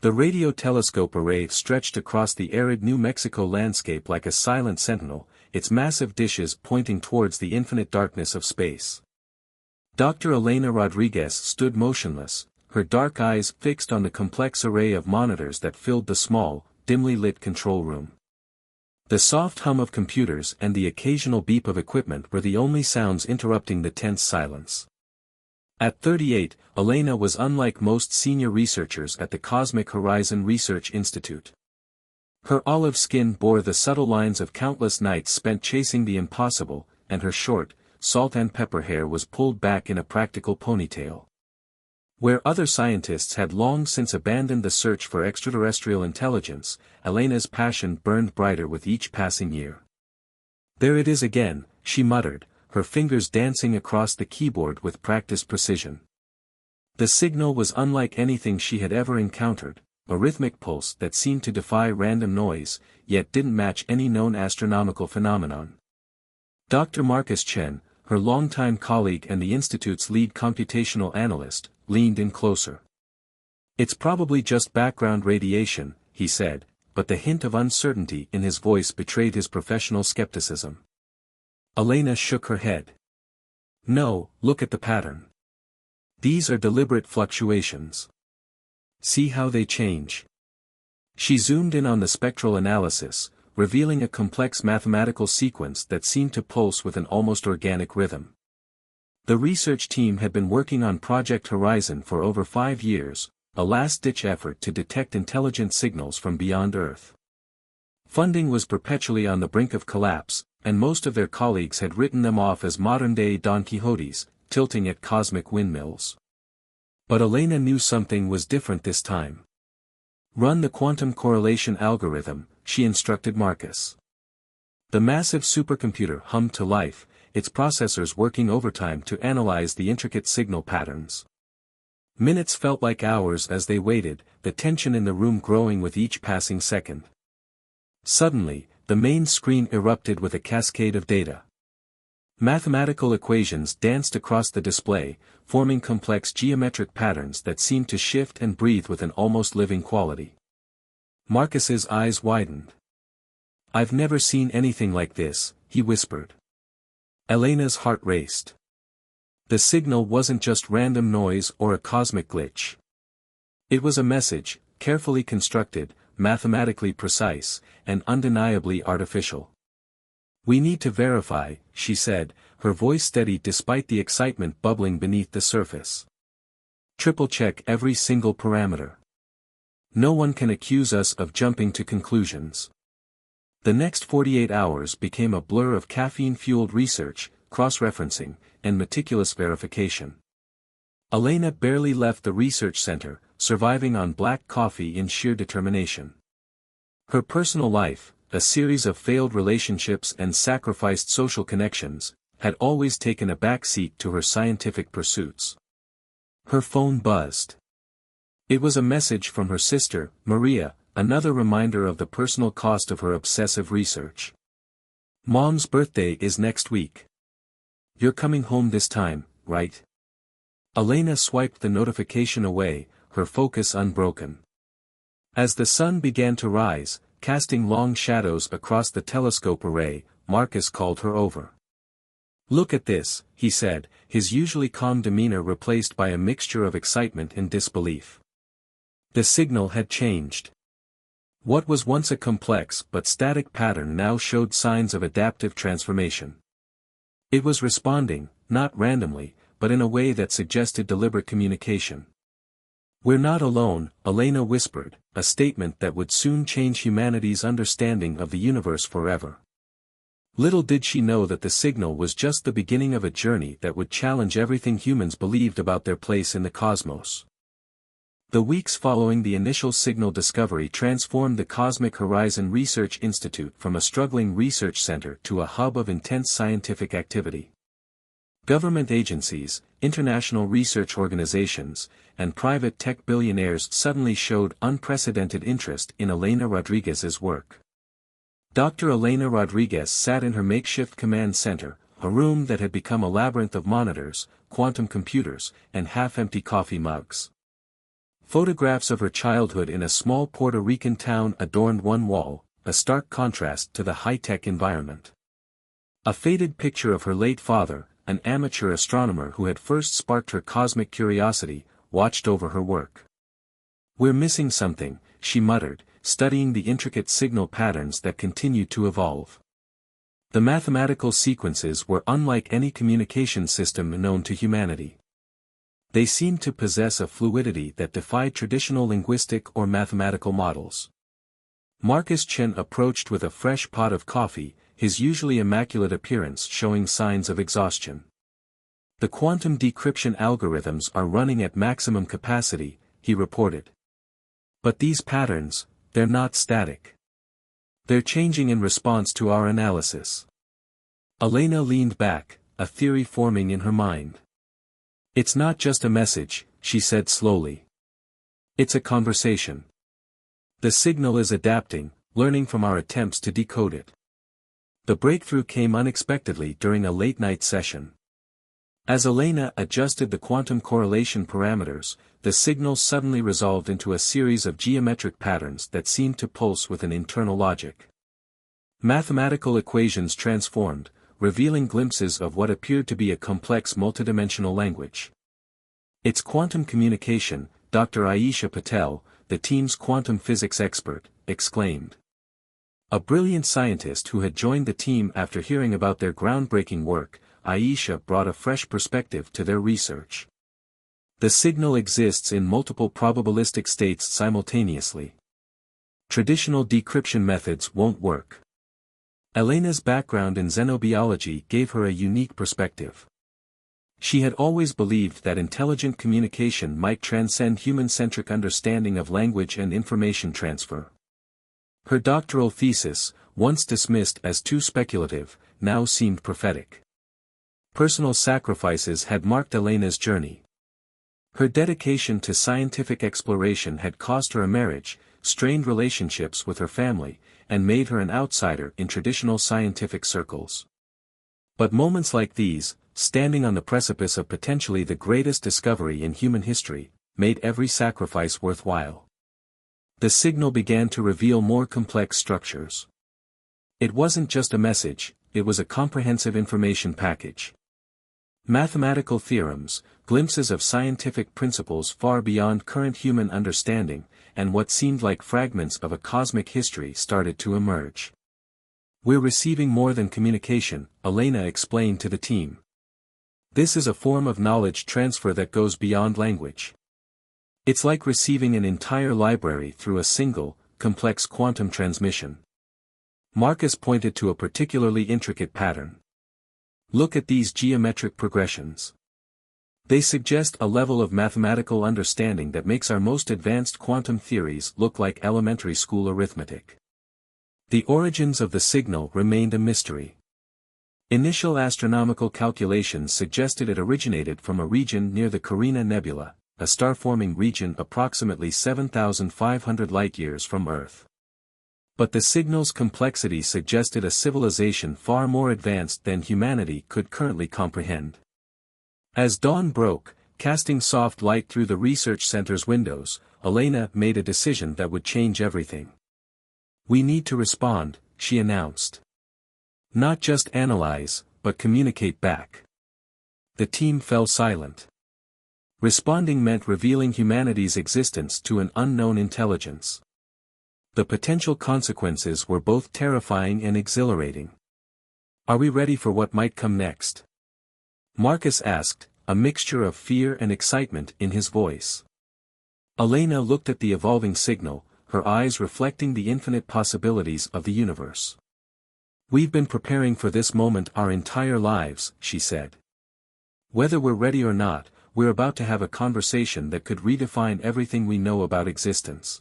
The radio telescope array stretched across the arid New Mexico landscape like a silent sentinel, its massive dishes pointing towards the infinite darkness of space. Dr. Elena Rodriguez stood motionless, her dark eyes fixed on the complex array of monitors that filled the small, dimly lit control room. The soft hum of computers and the occasional beep of equipment were the only sounds interrupting the tense silence. At 38, Elena was unlike most senior researchers at the Cosmic Horizon Research Institute. Her olive skin bore the subtle lines of countless nights spent chasing the impossible, and her short, salt and pepper hair was pulled back in a practical ponytail. Where other scientists had long since abandoned the search for extraterrestrial intelligence, Elena's passion burned brighter with each passing year. "There it is again," she muttered, her fingers dancing across the keyboard with practiced precision. The signal was unlike anything she had ever encountered, a rhythmic pulse that seemed to defy random noise, yet didn't match any known astronomical phenomenon. Dr. Marcus Chen, her longtime colleague and the Institute's lead computational analyst, leaned in closer. "It's probably just background radiation," he said, but the hint of uncertainty in his voice betrayed his professional skepticism. Elena shook her head. "No, look at the pattern. These are deliberate fluctuations. See how they change." She zoomed in on the spectral analysis, revealing a complex mathematical sequence that seemed to pulse with an almost organic rhythm. The research team had been working on Project Horizon for over 5 years, a last-ditch effort to detect intelligent signals from beyond Earth. Funding was perpetually on the brink of collapse, and most of their colleagues had written them off as modern-day Don Quixotes, tilting at cosmic windmills. But Elena knew something was different this time. "Run the quantum correlation algorithm," she instructed Marcus. The massive supercomputer hummed to life, its processors working overtime to analyze the intricate signal patterns. Minutes felt like hours as they waited, the tension in the room growing with each passing second. Suddenly, the main screen erupted with a cascade of data. Mathematical equations danced across the display, forming complex geometric patterns that seemed to shift and breathe with an almost living quality. Marcus's eyes widened. "I've never seen anything like this," he whispered. Elena's heart raced. The signal wasn't just random noise or a cosmic glitch. It was a message, carefully constructed, mathematically precise, and undeniably artificial. "We need to verify," she said, her voice steady despite the excitement bubbling beneath the surface. "Triple-check every single parameter. No one can accuse us of jumping to conclusions." The next 48 hours became a blur of caffeine-fueled research, cross-referencing, and meticulous verification. Elena barely left the research center, surviving on black coffee in sheer determination. Her personal life, a series of failed relationships and sacrificed social connections, had always taken a back seat to her scientific pursuits. Her phone buzzed. It was a message from her sister, Maria, another reminder of the personal cost of her obsessive research. "Mom's birthday is next week. You're coming home this time, right?" Elena swiped the notification away, her focus unbroken. As the sun began to rise, casting long shadows across the telescope array, Marcus called her over. "Look at this," he said, his usually calm demeanor replaced by a mixture of excitement and disbelief. The signal had changed. What was once a complex but static pattern now showed signs of adaptive transformation. It was responding, not randomly, but in a way that suggested deliberate communication. "We're not alone," Elena whispered, a statement that would soon change humanity's understanding of the universe forever. Little did she know that the signal was just the beginning of a journey that would challenge everything humans believed about their place in the cosmos. The weeks following the initial signal discovery transformed the Cosmic Horizon Research Institute from a struggling research center to a hub of intense scientific activity. Government agencies, international research organizations, and private tech billionaires suddenly showed unprecedented interest in Elena Rodriguez's work. Dr. Elena Rodriguez sat in her makeshift command center, a room that had become a labyrinth of monitors, quantum computers, and half-empty coffee mugs. Photographs of her childhood in a small Puerto Rican town adorned one wall, a stark contrast to the high-tech environment. A faded picture of her late father, an amateur astronomer who had first sparked her cosmic curiosity, watched over her work. "We're missing something," she muttered, studying the intricate signal patterns that continued to evolve. The mathematical sequences were unlike any communication system known to humanity. They seemed to possess a fluidity that defied traditional linguistic or mathematical models. Marcus Chen approached with a fresh pot of coffee, his usually immaculate appearance showing signs of exhaustion. "The quantum decryption algorithms are running at maximum capacity," he reported. "But these patterns, they're not static. They're changing in response to our analysis." Elena leaned back, a theory forming in her mind. "It's not just a message," she said slowly. "It's a conversation. The signal is adapting, learning from our attempts to decode it." The breakthrough came unexpectedly during a late-night session. As Elena adjusted the quantum correlation parameters, the signal suddenly resolved into a series of geometric patterns that seemed to pulse with an internal logic. Mathematical equations transformed, revealing glimpses of what appeared to be a complex multidimensional language. "It's quantum communication," Dr. Ayesha Patel, the team's quantum physics expert, exclaimed. A brilliant scientist who had joined the team after hearing about their groundbreaking work, Ayesha brought a fresh perspective to their research. "The signal exists in multiple probabilistic states simultaneously. Traditional decryption methods won't work." Elena's background in xenobiology gave her a unique perspective. She had always believed that intelligent communication might transcend human-centric understanding of language and information transfer. Her doctoral thesis, once dismissed as too speculative, now seemed prophetic. Personal sacrifices had marked Elena's journey. Her dedication to scientific exploration had cost her a marriage, strained relationships with her family, and made her an outsider in traditional scientific circles. But moments like these, standing on the precipice of potentially the greatest discovery in human history, made every sacrifice worthwhile. The signal began to reveal more complex structures. It wasn't just a message, it was a comprehensive information package. Mathematical theorems, glimpses of scientific principles far beyond current human understanding, and what seemed like fragments of a cosmic history started to emerge. "We're receiving more than communication," Elena explained to the team. "This is a form of knowledge transfer that goes beyond language. It's like receiving an entire library through a single, complex quantum transmission." Marcus pointed to a particularly intricate pattern. "Look at these geometric progressions. They suggest a level of mathematical understanding that makes our most advanced quantum theories look like elementary school arithmetic." The origins of the signal remained a mystery. Initial astronomical calculations suggested it originated from a region near the Carina Nebula, a star-forming region approximately 7,500 light-years from Earth. But the signal's complexity suggested a civilization far more advanced than humanity could currently comprehend. As dawn broke, casting soft light through the research center's windows, Elena made a decision that would change everything. "We need to respond," she announced. "Not just analyze, but communicate back." The team fell silent. Responding meant revealing humanity's existence to an unknown intelligence. The potential consequences were both terrifying and exhilarating. "Are we ready for what might come next?" Marcus asked, a mixture of fear and excitement in his voice. Elena looked at the evolving signal, her eyes reflecting the infinite possibilities of the universe. "We've been preparing for this moment our entire lives," she said. "Whether we're ready or not, we're about to have a conversation that could redefine everything we know about existence."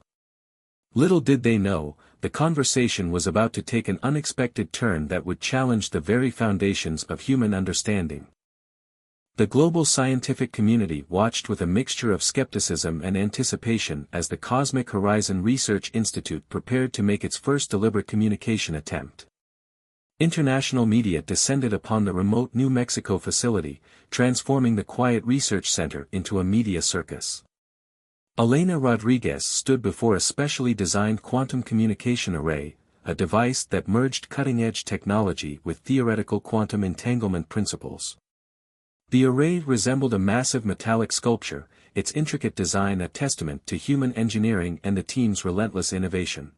Little did they know, the conversation was about to take an unexpected turn that would challenge the very foundations of human understanding. The global scientific community watched with a mixture of skepticism and anticipation as the Cosmic Horizon Research Institute prepared to make its first deliberate communication attempt. International media descended upon the remote New Mexico facility, transforming the quiet research center into a media circus. Elena Rodriguez stood before a specially designed quantum communication array, a device that merged cutting-edge technology with theoretical quantum entanglement principles. The array resembled a massive metallic sculpture, its intricate design a testament to human engineering and the team's relentless innovation.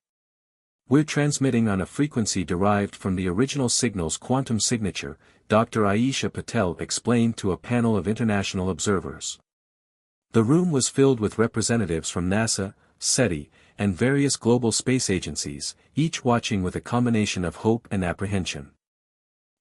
"We're transmitting on a frequency derived from the original signal's quantum signature," Dr. Ayesha Patel explained to a panel of international observers. The room was filled with representatives from NASA, SETI, and various global space agencies, each watching with a combination of hope and apprehension.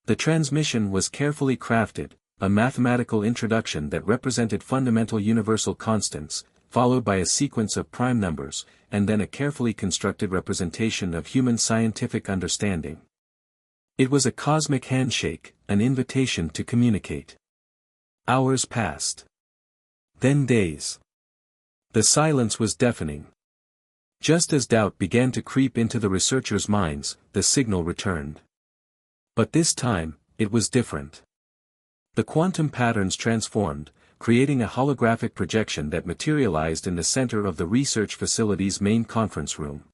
The transmission was carefully crafted, a mathematical introduction that represented fundamental universal constants, followed by a sequence of prime numbers, and then a carefully constructed representation of human scientific understanding. It was a cosmic handshake, an invitation to communicate. Hours passed. Then days. The silence was deafening. Just as doubt began to creep into the researchers' minds, the signal returned. But this time, it was different. The quantum patterns transformed, creating a holographic projection that materialized in the center of the research facility's main conference room.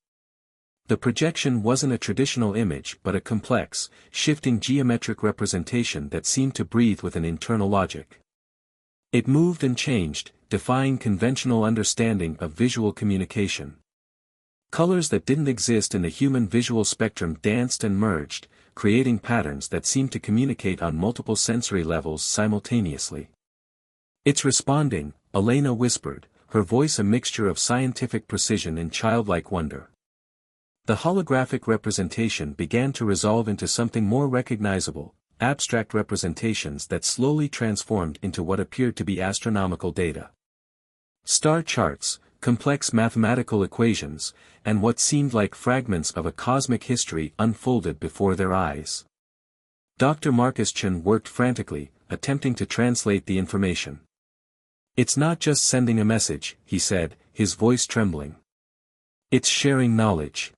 The projection wasn't a traditional image but a complex, shifting geometric representation that seemed to breathe with an internal logic. It moved and changed, defying conventional understanding of visual communication. Colors that didn't exist in the human visual spectrum danced and merged, creating patterns that seemed to communicate on multiple sensory levels simultaneously. "It's responding," Elena whispered, her voice a mixture of scientific precision and childlike wonder. The holographic representation began to resolve into something more recognizable, abstract representations that slowly transformed into what appeared to be astronomical data. Star charts, complex mathematical equations, and what seemed like fragments of a cosmic history unfolded before their eyes. Dr. Marcus Chen worked frantically, attempting to translate the information. "It's not just sending a message," he said, his voice trembling. "It's sharing knowledge.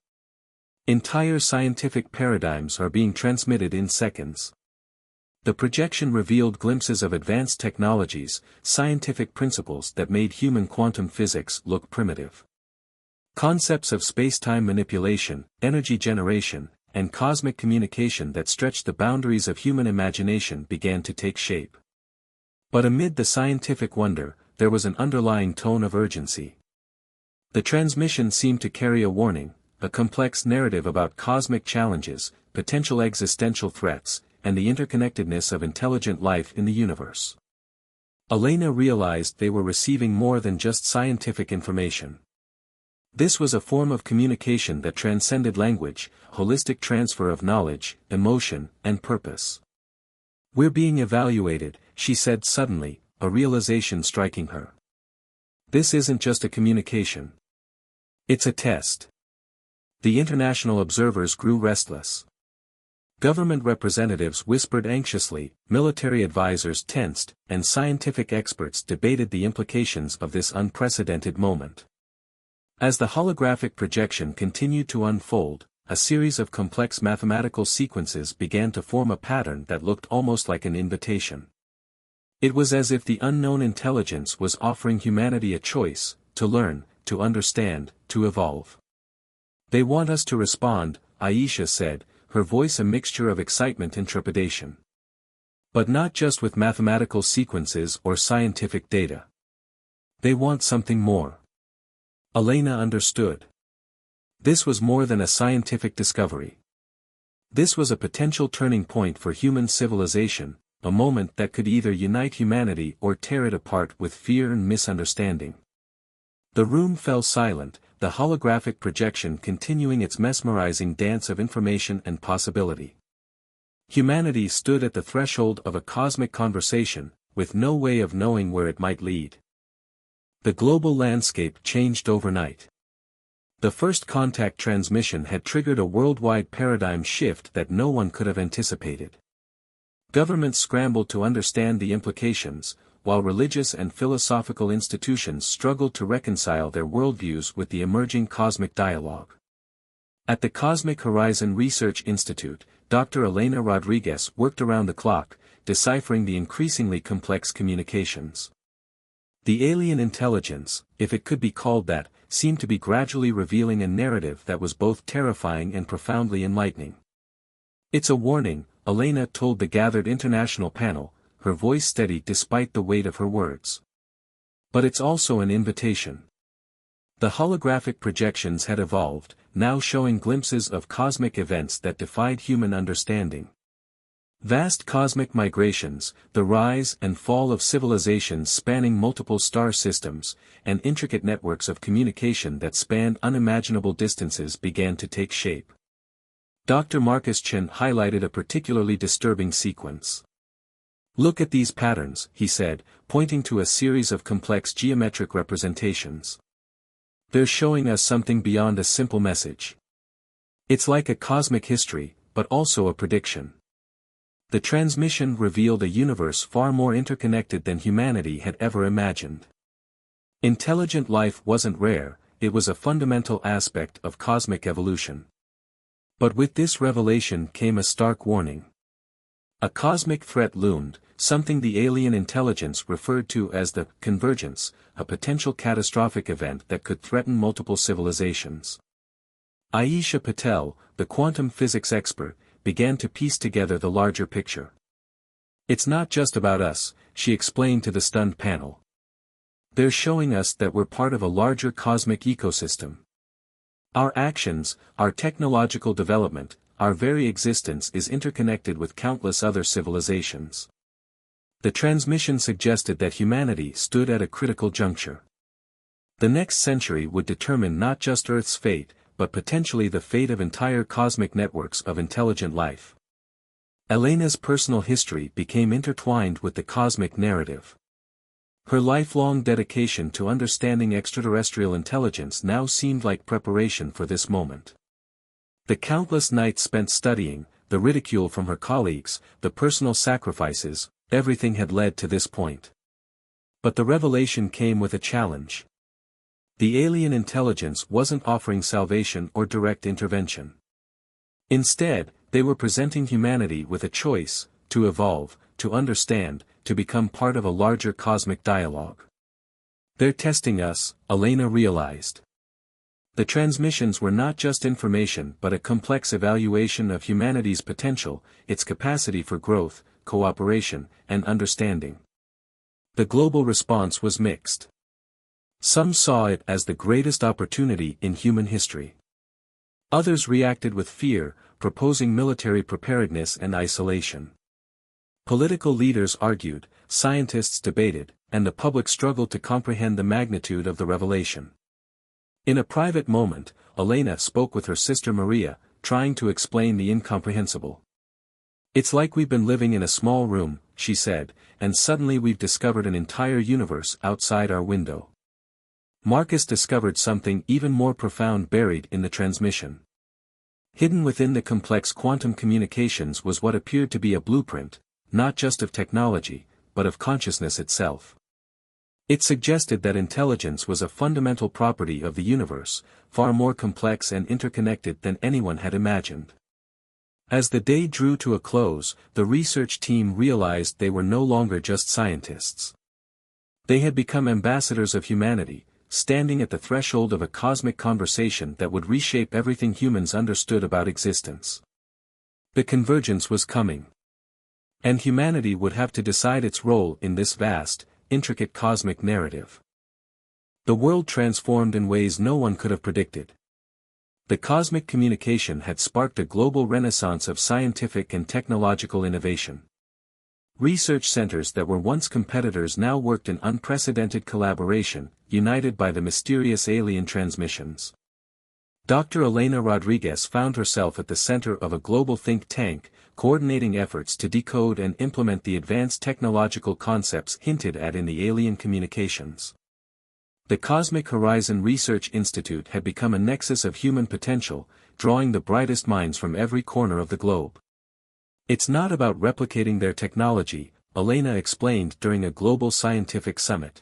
Entire scientific paradigms are being transmitted in seconds." The projection revealed glimpses of advanced technologies, scientific principles that made human quantum physics look primitive. Concepts of space-time manipulation, energy generation, and cosmic communication that stretched the boundaries of human imagination began to take shape. But amid the scientific wonder, there was an underlying tone of urgency. The transmission seemed to carry a warning, a complex narrative about cosmic challenges, potential existential threats, and the interconnectedness of intelligent life in the universe. Elena realized they were receiving more than just scientific information. This was a form of communication that transcended language, holistic transfer of knowledge, emotion, and purpose. "We're being evaluated," she said suddenly, a realization striking her. "This isn't just a communication. It's a test." The international observers grew restless. Government representatives whispered anxiously, military advisors tensed, and scientific experts debated the implications of this unprecedented moment. As the holographic projection continued to unfold, a series of complex mathematical sequences began to form a pattern that looked almost like an invitation. It was as if the unknown intelligence was offering humanity a choice, to learn, to understand, to evolve. "They want us to respond," Ayesha said, her voice a mixture of excitement and trepidation. "But not just with mathematical sequences or scientific data. They want something more." Elena understood. This was more than a scientific discovery. This was a potential turning point for human civilization, a moment that could either unite humanity or tear it apart with fear and misunderstanding. The room fell silent, the holographic projection continuing its mesmerizing dance of information and possibility. Humanity stood at the threshold of a cosmic conversation, with no way of knowing where it might lead. The global landscape changed overnight. The first contact transmission had triggered a worldwide paradigm shift that no one could have anticipated. Governments scrambled to understand the implications, while religious and philosophical institutions struggled to reconcile their worldviews with the emerging cosmic dialogue. At the Cosmic Horizon Research Institute, Dr. Elena Rodriguez worked around the clock, deciphering the increasingly complex communications. The alien intelligence, if it could be called that, seemed to be gradually revealing a narrative that was both terrifying and profoundly enlightening. "It's a warning," Elena told the gathered international panel, her voice steady despite the weight of her words. "But it's also an invitation." The holographic projections had evolved, now showing glimpses of cosmic events that defied human understanding. Vast cosmic migrations, the rise and fall of civilizations spanning multiple star systems, and intricate networks of communication that spanned unimaginable distances began to take shape. Dr. Marcus Chen highlighted a particularly disturbing sequence. "Look at these patterns," he said, pointing to a series of complex geometric representations. "They're showing us something beyond a simple message. It's like a cosmic history, but also a prediction." The transmission revealed a universe far more interconnected than humanity had ever imagined. Intelligent life wasn't rare, it was a fundamental aspect of cosmic evolution. But with this revelation came a stark warning. A cosmic threat loomed, something the alien intelligence referred to as the convergence, a potential catastrophic event that could threaten multiple civilizations. Ayesha Patel, the quantum physics expert, began to piece together the larger picture. "It's not just about us," she explained to the stunned panel. "They're showing us that we're part of a larger cosmic ecosystem. Our actions, our technological development, our very existence is interconnected with countless other civilizations." The transmission suggested that humanity stood at a critical juncture. The next century would determine not just Earth's fate, but potentially the fate of entire cosmic networks of intelligent life. Elena's personal history became intertwined with the cosmic narrative. Her lifelong dedication to understanding extraterrestrial intelligence now seemed like preparation for this moment. The countless nights spent studying, the ridicule from her colleagues, the personal sacrifices, everything had led to this point. But the revelation came with a challenge. The alien intelligence wasn't offering salvation or direct intervention. Instead, they were presenting humanity with a choice: to evolve, to understand, to become part of a larger cosmic dialogue. "They're testing us," Elena realized. The transmissions were not just information but a complex evaluation of humanity's potential, its capacity for growth, cooperation, and understanding. The global response was mixed. Some saw it as the greatest opportunity in human history. Others reacted with fear, proposing military preparedness and isolation. Political leaders argued, scientists debated, and the public struggled to comprehend the magnitude of the revelation. In a private moment, Elena spoke with her sister Maria, trying to explain the incomprehensible. "It's like we've been living in a small room," she said, "and suddenly we've discovered an entire universe outside our window." Marcus discovered something even more profound buried in the transmission. Hidden within the complex quantum communications was what appeared to be a blueprint, not just of technology, but of consciousness itself. It suggested that intelligence was a fundamental property of the universe, far more complex and interconnected than anyone had imagined. As the day drew to a close, the research team realized they were no longer just scientists. They had become ambassadors of humanity, standing at the threshold of a cosmic conversation that would reshape everything humans understood about existence. The convergence was coming. And humanity would have to decide its role in this vast, intricate cosmic narrative. The world transformed in ways no one could have predicted. The cosmic communication had sparked a global renaissance of scientific and technological innovation. Research centers that were once competitors now worked in unprecedented collaboration, united by the mysterious alien transmissions. Dr. Elena Rodriguez found herself at the center of a global think tank, coordinating efforts to decode and implement the advanced technological concepts hinted at in the alien communications. The Cosmic Horizon Research Institute had become a nexus of human potential, drawing the brightest minds from every corner of the globe. "It's not about replicating their technology," Elena explained during a global scientific summit.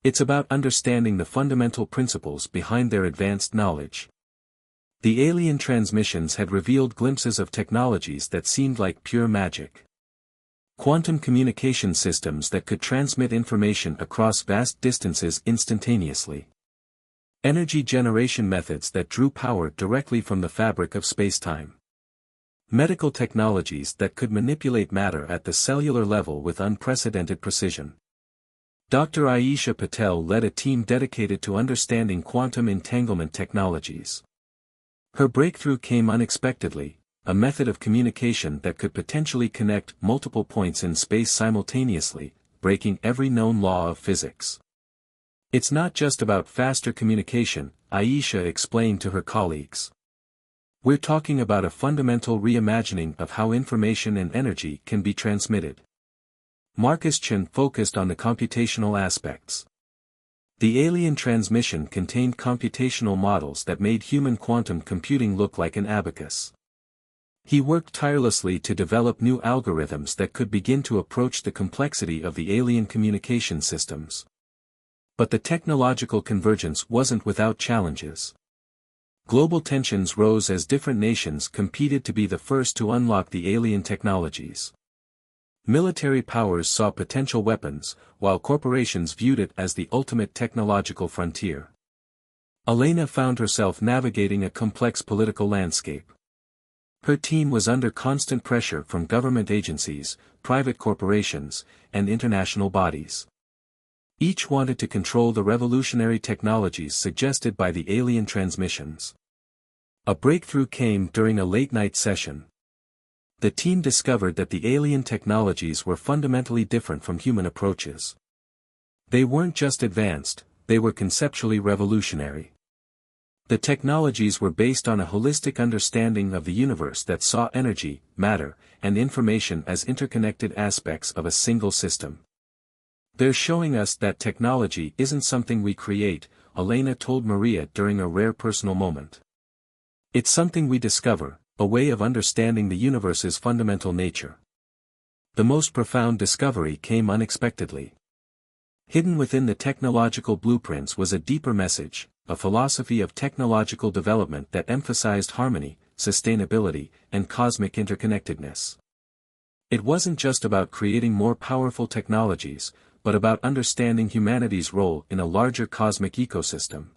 "It's about understanding the fundamental principles behind their advanced knowledge." The alien transmissions had revealed glimpses of technologies that seemed like pure magic. quantum communication systems that could transmit information across vast distances instantaneously. Energy generation methods that drew power directly from the fabric of spacetime. Medical technologies that could manipulate matter at the cellular level with unprecedented precision. Dr. Ayesha Patel led a team dedicated to understanding quantum entanglement technologies. Her breakthrough came unexpectedly, a method of communication that could potentially connect multiple points in space simultaneously, breaking every known law of physics. It's not just about faster communication, Ayesha explained to her colleagues. We're talking about a fundamental reimagining of how information and energy can be transmitted. Marcus Chen focused on the computational aspects. The alien transmission contained computational models that made human quantum computing look like an abacus. He worked tirelessly to develop new algorithms that could begin to approach the complexity of the alien communication systems. But the technological convergence wasn't without challenges. Global tensions rose as different nations competed to be the first to unlock the alien technologies. Military powers saw potential weapons, while corporations viewed it as the ultimate technological frontier. Elena found herself navigating a complex political landscape. Her team was under constant pressure from government agencies, private corporations, and international bodies. Each wanted to control the revolutionary technologies suggested by the alien transmissions. A breakthrough came during a late-night session. The team discovered that the alien technologies were fundamentally different from human approaches. They weren't just advanced, they were conceptually revolutionary. The technologies were based on a holistic understanding of the universe that saw energy, matter, and information as interconnected aspects of a single system. They're showing us that technology isn't something we create, Elena told Maria during a rare personal moment. It's something we discover, a way of understanding the universe's fundamental nature. The most profound discovery came unexpectedly. Hidden within the technological blueprints was a deeper message, a philosophy of technological development that emphasized harmony, sustainability, and cosmic interconnectedness. It wasn't just about creating more powerful technologies, but about understanding humanity's role in a larger cosmic ecosystem.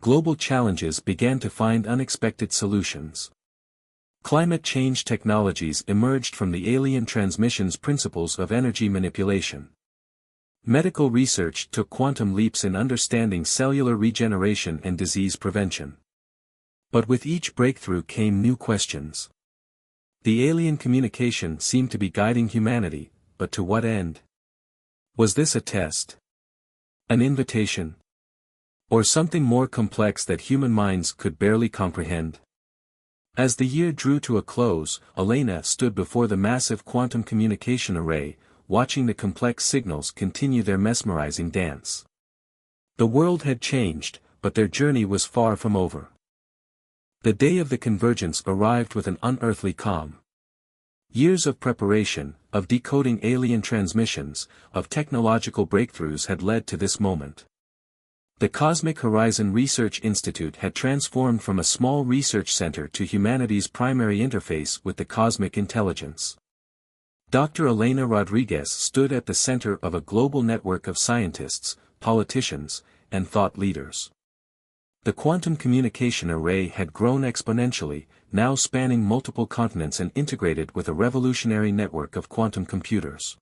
Global challenges began to find unexpected solutions. Climate change technologies emerged from the alien transmission's principles of energy manipulation. Medical research took quantum leaps in understanding cellular regeneration and disease prevention. But with each breakthrough came new questions. The alien communication seemed to be guiding humanity, but to what end? Was this a test? An invitation? Or something more complex that human minds could barely comprehend? As the year drew to a close, Elena stood before the massive quantum communication array, watching the complex signals continue their mesmerizing dance. The world had changed, but their journey was far from over. The day of the convergence arrived with an unearthly calm. Years of preparation, of decoding alien transmissions, of technological breakthroughs had led to this moment. The Cosmic Horizon Research Institute had transformed from a small research center to humanity's primary interface with the cosmic intelligence. Dr. Elena Rodriguez stood at the center of a global network of scientists, politicians, and thought leaders. The quantum communication array had grown exponentially, now spanning multiple continents and integrated with a revolutionary network of quantum computers.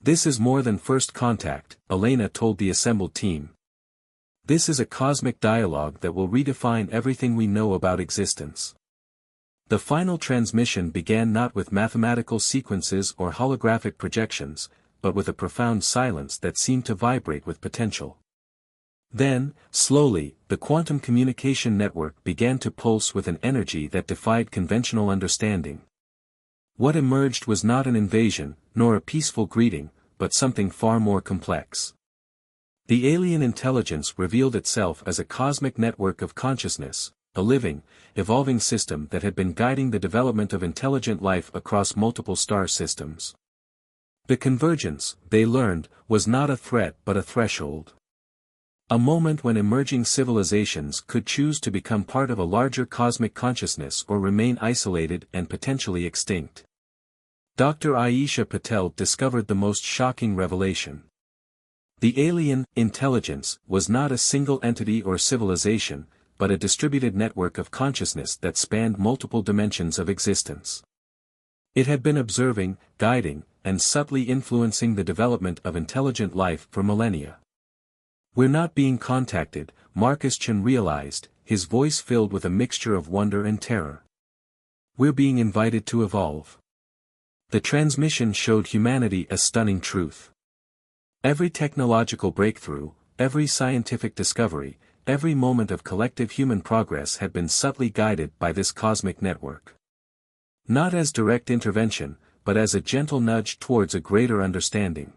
This is more than first contact, Elena told the assembled team. This is a cosmic dialogue that will redefine everything we know about existence. The final transmission began not with mathematical sequences or holographic projections, but with a profound silence that seemed to vibrate with potential. Then, slowly, the quantum communication network began to pulse with an energy that defied conventional understanding. What emerged was not an invasion, nor a peaceful greeting, but something far more complex. The alien intelligence revealed itself as a cosmic network of consciousness, a living, evolving system that had been guiding the development of intelligent life across multiple star systems. The convergence, they learned, was not a threat but a threshold. A moment when emerging civilizations could choose to become part of a larger cosmic consciousness or remain isolated and potentially extinct. Dr. Ayesha Patel discovered the most shocking revelation. The alien intelligence was not a single entity or civilization, but a distributed network of consciousness that spanned multiple dimensions of existence. It had been observing, guiding, and subtly influencing the development of intelligent life for millennia. "We're not being contacted," Marcus Chen realized, his voice filled with a mixture of wonder and terror. "We're being invited to evolve." The transmission showed humanity a stunning truth. Every technological breakthrough, every scientific discovery, every moment of collective human progress had been subtly guided by this cosmic network. Not as direct intervention, but as a gentle nudge towards a greater understanding.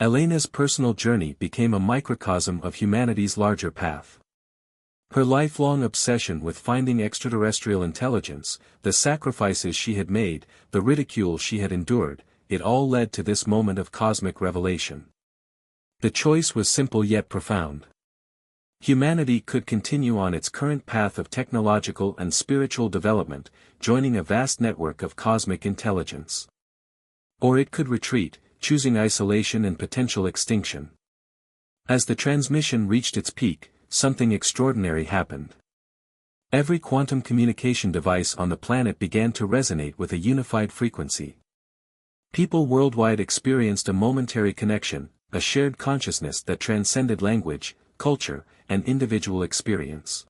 Elena's personal journey became a microcosm of humanity's larger path. Her lifelong obsession with finding extraterrestrial intelligence, the sacrifices she had made, the ridicule she had endured, it all led to this moment of cosmic revelation. The choice was simple yet profound. Humanity could continue on its current path of technological and spiritual development, joining a vast network of cosmic intelligence. Or it could retreat, choosing isolation and potential extinction. As the transmission reached its peak, something extraordinary happened. Every quantum communication device on the planet began to resonate with a unified frequency. People worldwide experienced a momentary connection, a shared consciousness that transcended language, culture, and individual experience.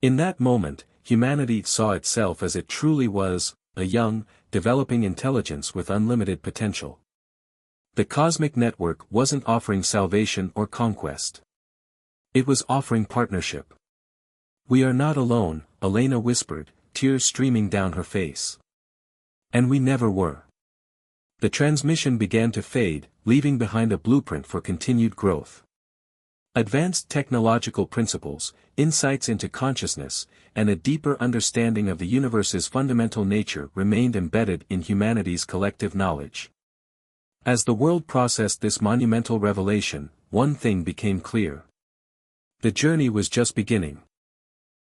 In that moment, humanity saw itself as it truly was, a young, developing intelligence with unlimited potential. The cosmic network wasn't offering salvation or conquest. It was offering partnership. "We are not alone," Elena whispered, tears streaming down her face. And we never were. The transmission began to fade, leaving behind a blueprint for continued growth. Advanced technological principles, insights into consciousness, and a deeper understanding of the universe's fundamental nature remained embedded in humanity's collective knowledge. As the world processed this monumental revelation, one thing became clear. The journey was just beginning.